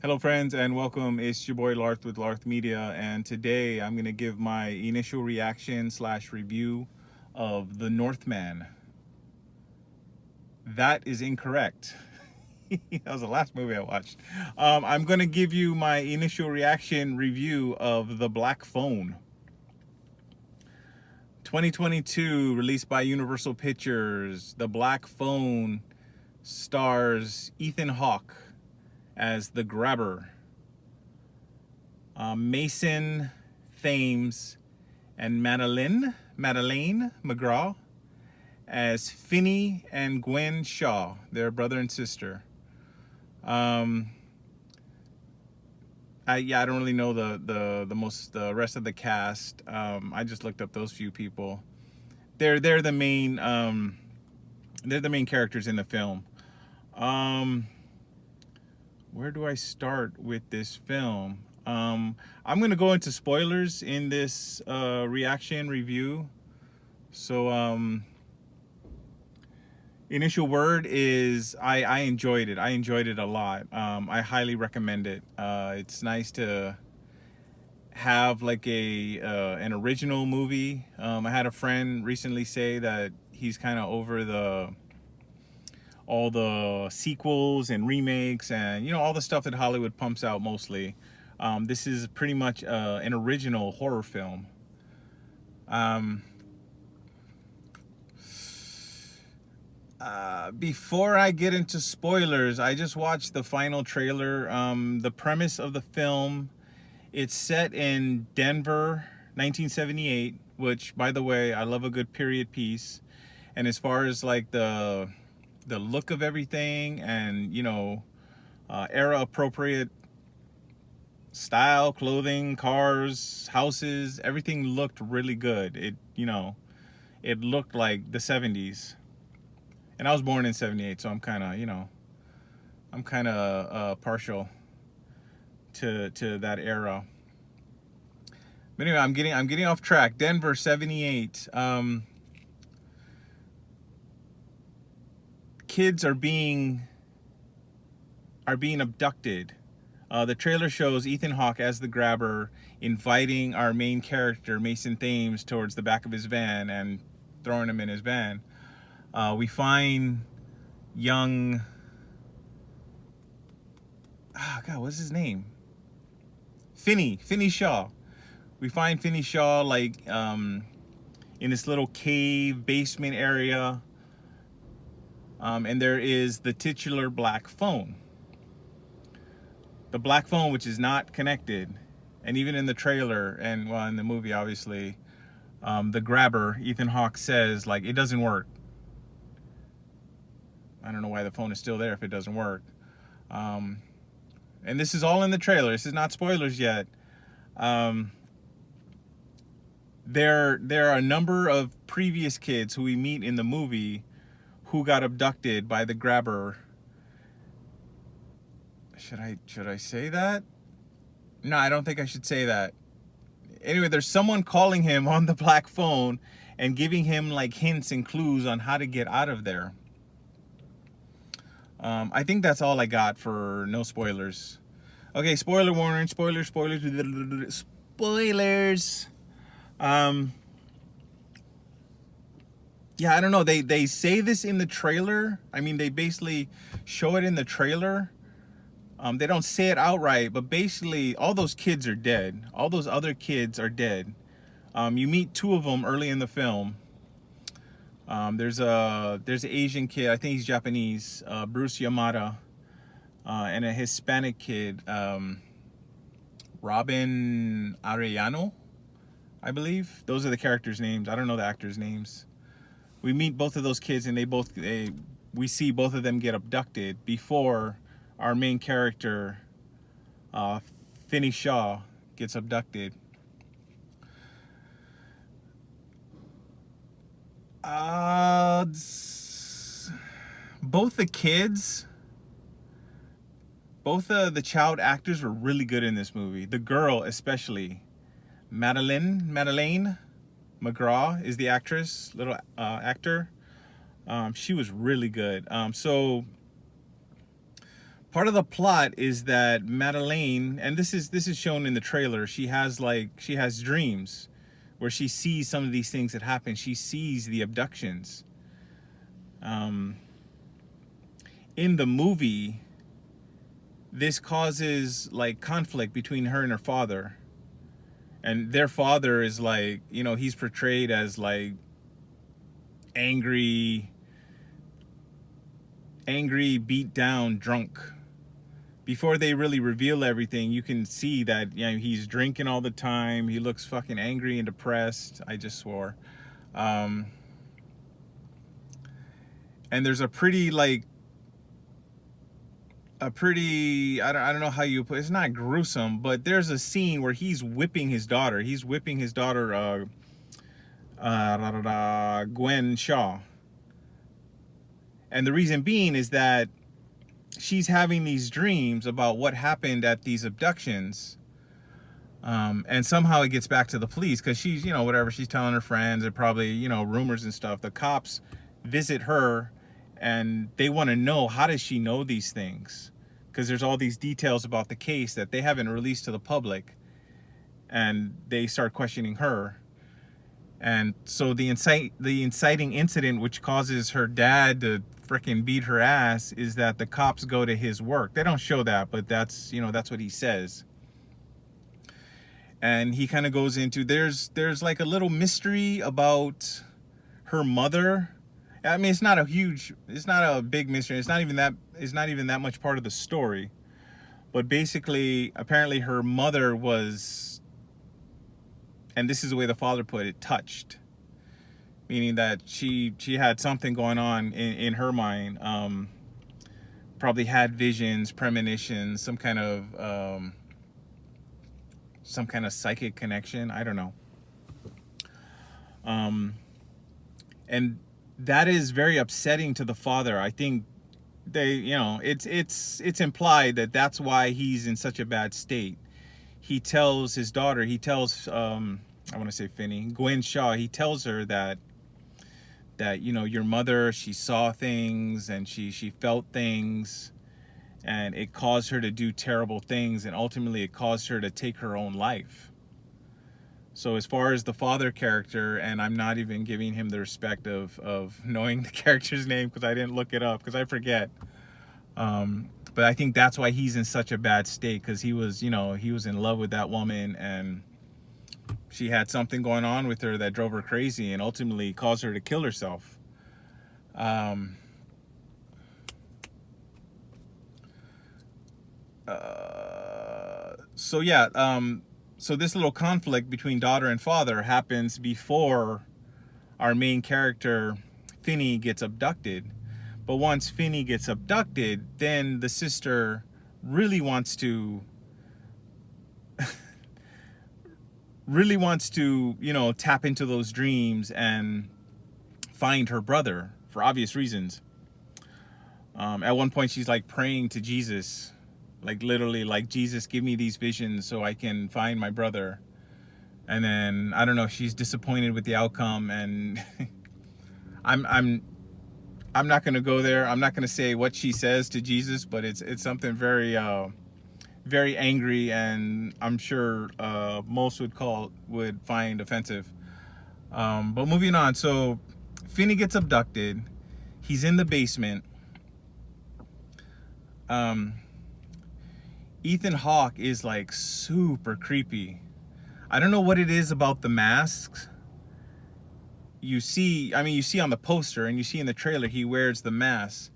Hello friends and welcome. It's your boy Larth with LarthMedia, and today I'm going to give my initial reaction slash review of The Northman. That is incorrect. That was the last movie I watched. I'm going to give you my initial reaction review of The Black Phone. 2022, released by Universal Pictures. The Black Phone stars Ethan Hawke as the grabber, Mason, Thames, and Madeleine McGraw as Finney and Gwen Shaw, their brother and sister. I don't really know the rest of the cast. I just looked up those few people. They're the main characters in the film. Where do I start with this film? I'm gonna go into spoilers in this reaction review. So initial word is I enjoyed it. I enjoyed it a lot. I highly recommend it. It's nice to have like an original movie. I had a friend recently say that he's kind of over all the sequels and remakes and all the stuff that Hollywood pumps out mostly. This is pretty much an original horror film. Before I get into spoilers, I just watched the final trailer. The premise of the film, it's set in Denver, 1978, which, by the way, I love a good period piece. And as far as like the look of everything and era appropriate style, clothing, cars, houses, everything looked really good. It looked like the 70s. And I was born in 78, so I'm kind of partial to that era. But anyway, I'm getting off track. Denver 78. Kids are being abducted. The trailer shows Ethan Hawke as the grabber inviting our main character, Mason Thames, towards the back of his van and throwing him in his van. We find young... what's his name? Finney Shaw. We find Finney Shaw in this little cave basement area. And there is the titular black phone. The black phone, which is not connected. And even in the trailer, and well, in the movie, obviously, the grabber, Ethan Hawke, says, it doesn't work. I don't know why the phone is still there if it doesn't work. And this is all in the trailer. This is not spoilers yet. There are a number of previous kids who we meet in the movie who got abducted by the grabber. Should I say that? No, I don't think I should say that. Anyway, there's someone calling him on the black phone and giving him hints and clues on how to get out of there. I think that's all I got for no spoilers. Okay, spoiler warning, spoilers. Yeah, I don't know. They say this in the trailer. I mean, they basically show it in the trailer. They don't say it outright, but basically all those kids are dead. All those other kids are dead. You meet two of them early in the film. There's an Asian kid, I think he's Japanese, Bruce Yamada, and a Hispanic kid, Robin Arellano, I believe. Those are the characters' names. I don't know the actors' names. We meet both of those kids, and we see both of them get abducted before our main character, Finney Shaw, gets abducted. Both the kids, both the child actors were really good in this movie. The girl especially, Madeleine McGraw is the actress, little actor. She was really good. So part of the plot is that Madeleine, and this is shown in the trailer, she has dreams where she sees some of these things that happen. She sees the abductions. In the movie, this causes like conflict between her and her father. And their father is like, he's portrayed as like angry, beat down, drunk. Before they really reveal everything, you can see that he's drinking all the time. He looks fucking angry and depressed. I just swore. And there's a pretty I don't know how you put it. It's not gruesome, but there's a scene where he's whipping his daughter. He's whipping his daughter, Gwen Shaw. And the reason being is that she's having these dreams about what happened at these abductions. And somehow it gets back to the police because she's, whatever, she's telling her friends and probably, rumors and stuff. The cops visit her and they want to know, how does she know these things? Because there's all these details about the case that they haven't released to the public. And they start questioning her. And so the inciting incident, which causes her dad to freaking beat her ass, is that the cops go to his work. They don't show that, but that's what he says. And he kind of goes into, there's like a little mystery about her mother. I mean, it's not a big mystery. It's not even that much part of the story. But basically, apparently her mother was, and this is the way the father put it, touched. Meaning that she had something going on in her mind. Probably had visions, premonitions, some kind of psychic connection. I don't know. And that is very upsetting to the father. I think it's implied that that's why he's in such a bad state. He tells his daughter, I want to say Gwen Shaw, he tells her that your mother, she saw things and she felt things, and it caused her to do terrible things, and ultimately it caused her to take her own life. So as far as the father character, and I'm not even giving him the respect of knowing the character's name because I didn't look it up because I forget. But I think that's why he's in such a bad state, because he was in love with that woman, and she had something going on with her that drove her crazy and ultimately caused her to kill herself. So this little conflict between daughter and father happens before our main character, Finney, gets abducted. But once Finney gets abducted, then the sister really wants to tap into those dreams and find her brother for obvious reasons. At one point she's like praying to Jesus, like literally like, Jesus, give me these visions so I can find my brother. And then I don't know, she's disappointed with the outcome, and I'm not going to go there. I'm not going to say what she says to Jesus, but it's something very very angry, and I'm sure most would find offensive. But moving on, so Finney gets abducted. He's in the basement. Ethan Hawke is like super creepy. I don't know what it is about the masks. You see on the poster and you see in the trailer, he wears the mask.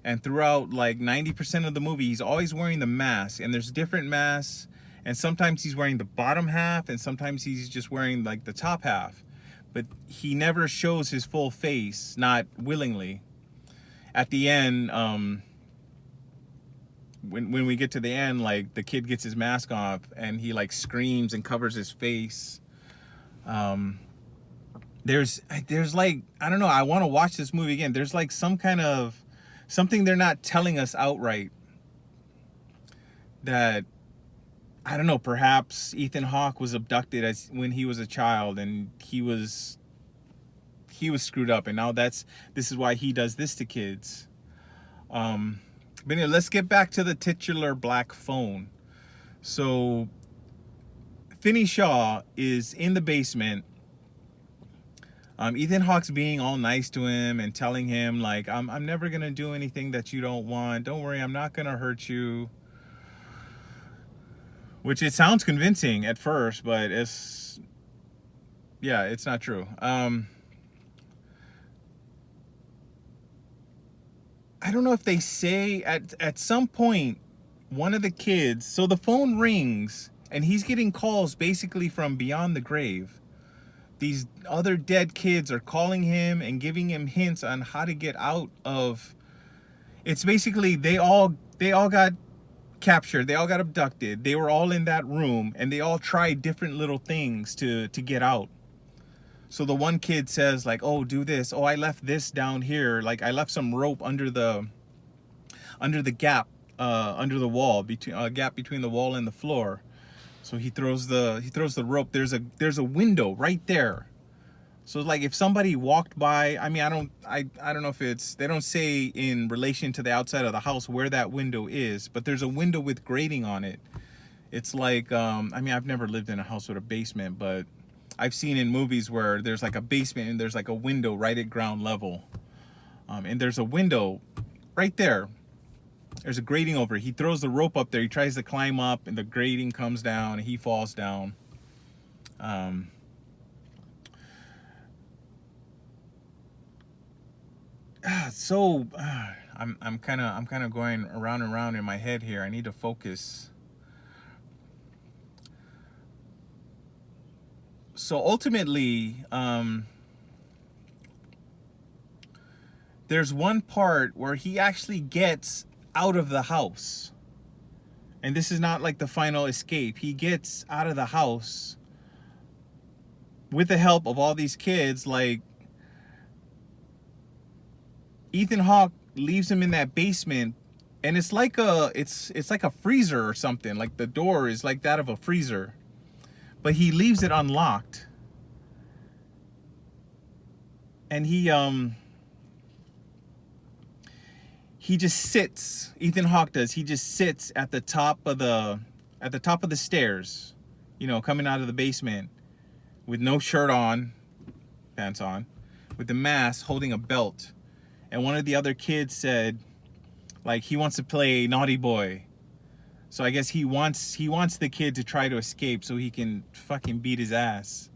And throughout like 90% of the movie, he's always wearing the mask. And there's different masks. And sometimes he's wearing the bottom half, and sometimes he's just wearing like the top half. But he never shows his full face, not willingly. At the end, when we get to the end, like the kid gets his mask off and he like screams and covers his face. There's like, I don't know, I want to watch this movie again. There's like something they're not telling us outright, that, I don't know, perhaps Ethan Hawke was abducted when he was a child, and he was screwed up, and now this is why he does this to kids. But anyway, let's get back to the titular black phone. So Finney Shaw is in the basement. Ethan Hawke's being all nice to him and telling him, like, I'm never going to do anything that you don't want. Don't worry, I'm not going to hurt you. Which it sounds convincing at first, but it's not true. I don't know if they say at some point, one of the kids, so the phone rings and he's getting calls basically from beyond the grave. These other dead kids are calling him and giving him hints on how to get out of. It's basically they all got captured. They all got abducted. They were all in that room and they all tried different little things to get out. So the one kid says, like, oh, do this. Oh, I left this down here. Like, I left some rope under the gap, under the wall, gap between the wall and the floor. So he throws the rope. There's a window right there. So like if somebody walked by, I mean, I don't know if they don't say in relation to the outside of the house where that window is, but there's a window with grating on it. It's like, I mean, I've never lived in a house with a basement, but I've seen in movies where there's like a basement and there's like a window right at ground level. And there's a window right there. There's a grating over it. He throws the rope up there. He tries to climb up and the grating comes down and he falls down. I'm kind of going around and around in my head here. I need to focus. So ultimately, there's one part where he actually gets out of the house. And this is not like the final escape. He gets out of the house with the help of all these kids. Like, Ethan Hawke leaves him in that basement, and it's like a freezer or something. Like the door is like that of a freezer, but he leaves it unlocked. And he just sits. Ethan Hawke does. He just sits at the top of the stairs, you know, coming out of the basement, with no shirt on, pants on, with the mask, holding a belt. And one of the other kids said, like, he wants to play naughty boy. So I guess he wants the kid to try to escape so he can fucking beat his ass.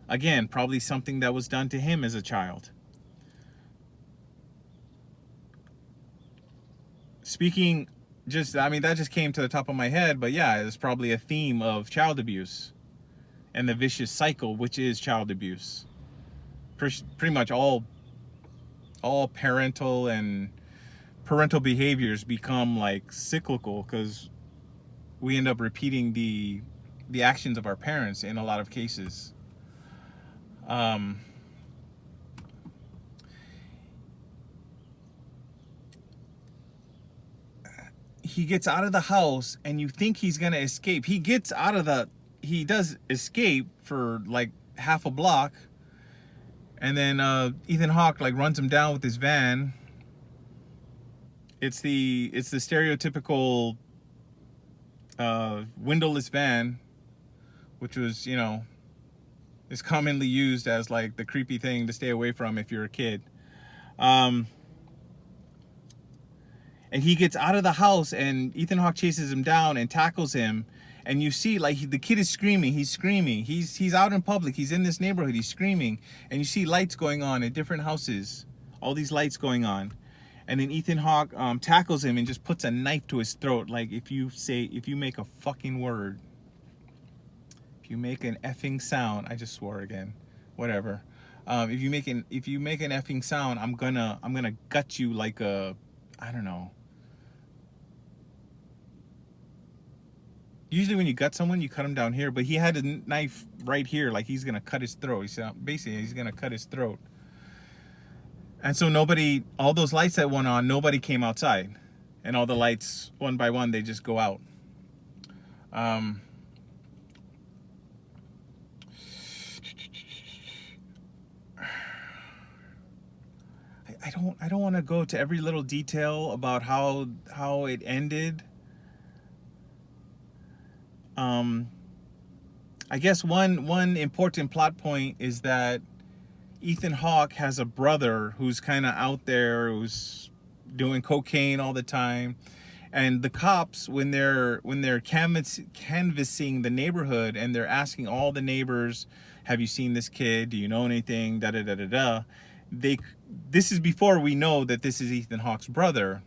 Again, probably something that was done to him as a child. Speaking, that just came to the top of my head, but yeah, it's probably a theme of child abuse and the vicious cycle, which is child abuse. Pretty much all parental behaviors become like cyclical because we end up repeating the actions of our parents in a lot of cases. He gets out of the house and you think he's gonna escape. He does escape for like half a block, and then Ethan Hawke like runs him down with his van. It's the stereotypical windowless van, which was, you know, is commonly used as like the creepy thing to stay away from if you're a kid. And he gets out of the house and Ethan Hawke chases him down and tackles him. And you see, like, the kid is screaming. He's screaming. He's out in public. He's in this neighborhood. He's screaming. And you see lights going on at different houses. All these lights going on. And then Ethan Hawke tackles him and just puts a knife to his throat. Like, if you make a fucking word, if you make an effing sound, I just swore again. Whatever. If you make an effing sound, I'm gonna gut you like a, I don't know. Usually when you gut someone, you cut them down here, but he had a knife right here, like he's gonna cut his throat. Basically, he's gonna cut his throat. And so all those lights that went on, nobody came outside. And all the lights, one by one, they just go out. I I don't want to go to every little detail about how it ended. I guess one important plot point is that Ethan Hawke has a brother who's kind of out there, who's doing cocaine all the time, and the cops, when they're canvassing the neighborhood and they're asking all the neighbors, have you seen this kid? Do you know anything? Da da da da da. This is before we know that this is Ethan Hawke's brother.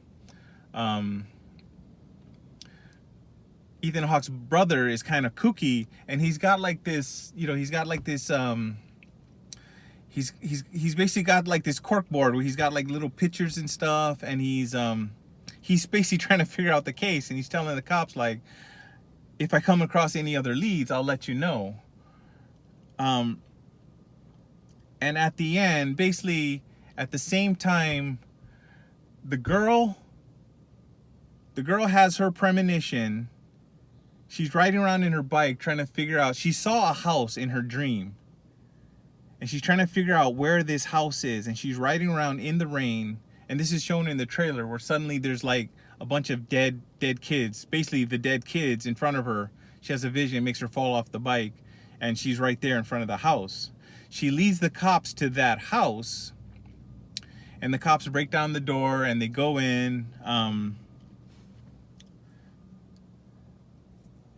Ethan Hawke's brother is kind of kooky, and he's got like this, he's basically got like this cork board where he's got like little pictures and stuff, and he's basically trying to figure out the case, and he's telling the cops, like, if I come across any other leads, I'll let you know. And at the end, basically at the same time, the girl has her premonition. She's riding around in her bike trying to figure out, she saw a house in her dream, and she's trying to figure out where this house is, and she's riding around in the rain, and this is shown in the trailer, where suddenly there's like a bunch of dead kids, basically the dead kids in front of her. She has a vision, makes her fall off the bike, and she's right there in front of the house. She leads the cops to that house, and the cops break down the door and they go in.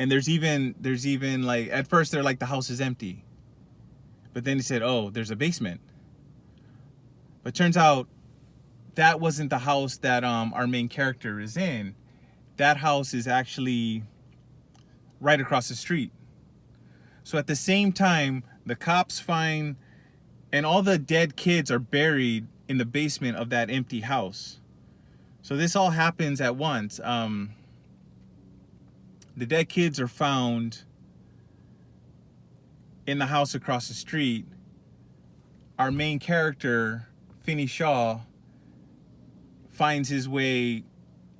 And there's even like, at first they're like, the house is empty, but then he said, oh, there's a basement. But turns out that wasn't the house that our main character is in. That house is actually right across the street. So at the same time, the cops find, and all the dead kids are buried in the basement of that empty house. So this all happens at once. The dead kids are found in the house across the street. Our main character, Finney Shaw, finds his way.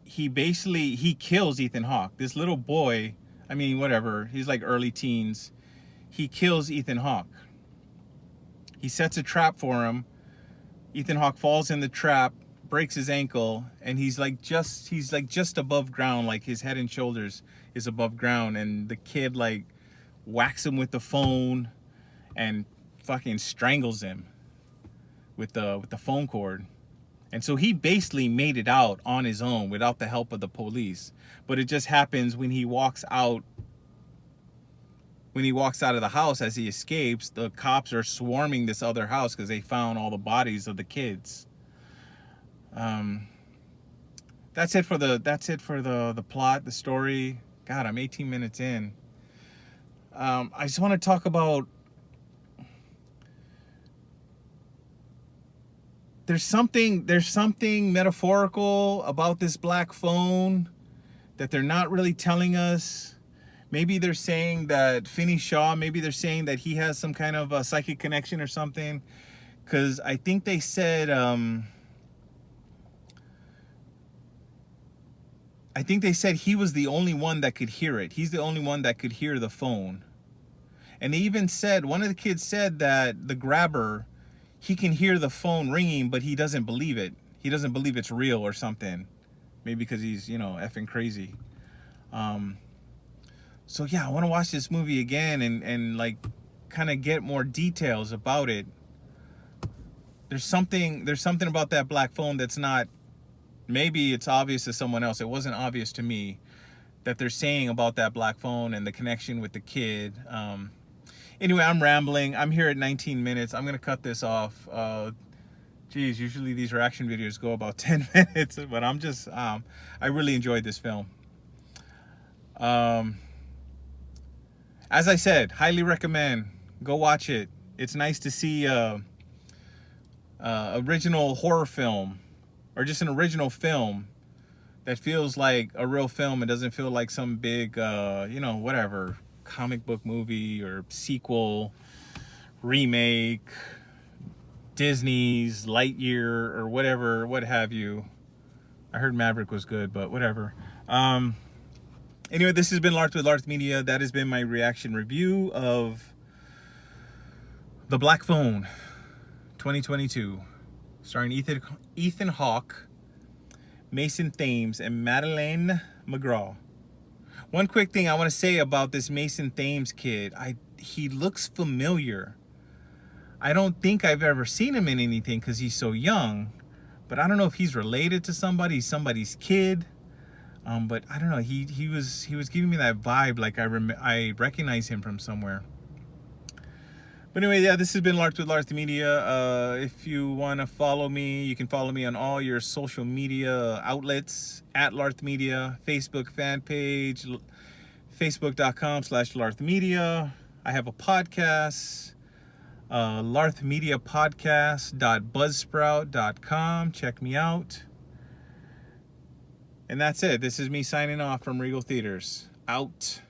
He kills Ethan Hawke. This little boy, I mean, whatever, he's like early teens. He kills Ethan Hawke. He sets a trap for him. Ethan Hawke falls in the trap, breaks his ankle, and he's just above ground, like his head and shoulders is above ground, and the kid like whacks him with the phone and fucking strangles him with the phone cord. And so he basically made it out on his own without the help of the police. But it just happens when he walks out of the house, as he escapes, the cops are swarming this other house because they found all the bodies of the kids. That's it for the plot, the story. God, I'm 18 minutes in. I just want to talk about, there's something metaphorical about this black phone that they're not really telling us. Maybe they're saying that Finney Shaw, maybe they're saying that he has some kind of a psychic connection or something. Because I think they said, he was the only one that could hear it. He's the only one that could hear the phone. And they even said, one of the kids said that the grabber, he can hear the phone ringing, but he doesn't believe it. He doesn't believe it's real or something. Maybe because he's, effing crazy. So yeah, I want to watch this movie again and like kind of get more details about it. There's something about that black phone that's not, maybe it's obvious to someone else. It wasn't obvious to me that they're saying about that black phone and the connection with the kid. Anyway, I'm rambling. I'm here at 19 minutes. I'm going to cut this off. Geez, usually these reaction videos go about 10 minutes, but I'm just, I really enjoyed this film. As I said, highly recommend. Go watch it. It's nice to see original horror film, or just an original film that feels like a real film. It doesn't feel like some big, whatever, comic book movie or sequel, remake, Disney's Lightyear or whatever, what have you. I heard Maverick was good, but whatever. Anyway, this has been Larth with LarthMedia. That has been my reaction review of The Black Phone 2022. starring Ethan Hawke, Mason Thames, and Madeleine McGraw. One quick thing I want to say about this Mason Thames kid, he looks familiar. I don't think I've ever seen him in anything because he's so young, but I don't know if he's related to somebody's kid. But I don't know. He was giving me that vibe, like I recognize him from somewhere. But anyway, yeah, this has been Larth with LarthMedia. If you want to follow me, you can follow me on all your social media outlets at LarthMedia, Facebook fan page, facebook.com/LarthMedia. I have a podcast, LarthMediaPodcast.buzzsprout.com. Check me out. And that's it. This is me signing off from Regal Theaters. Out.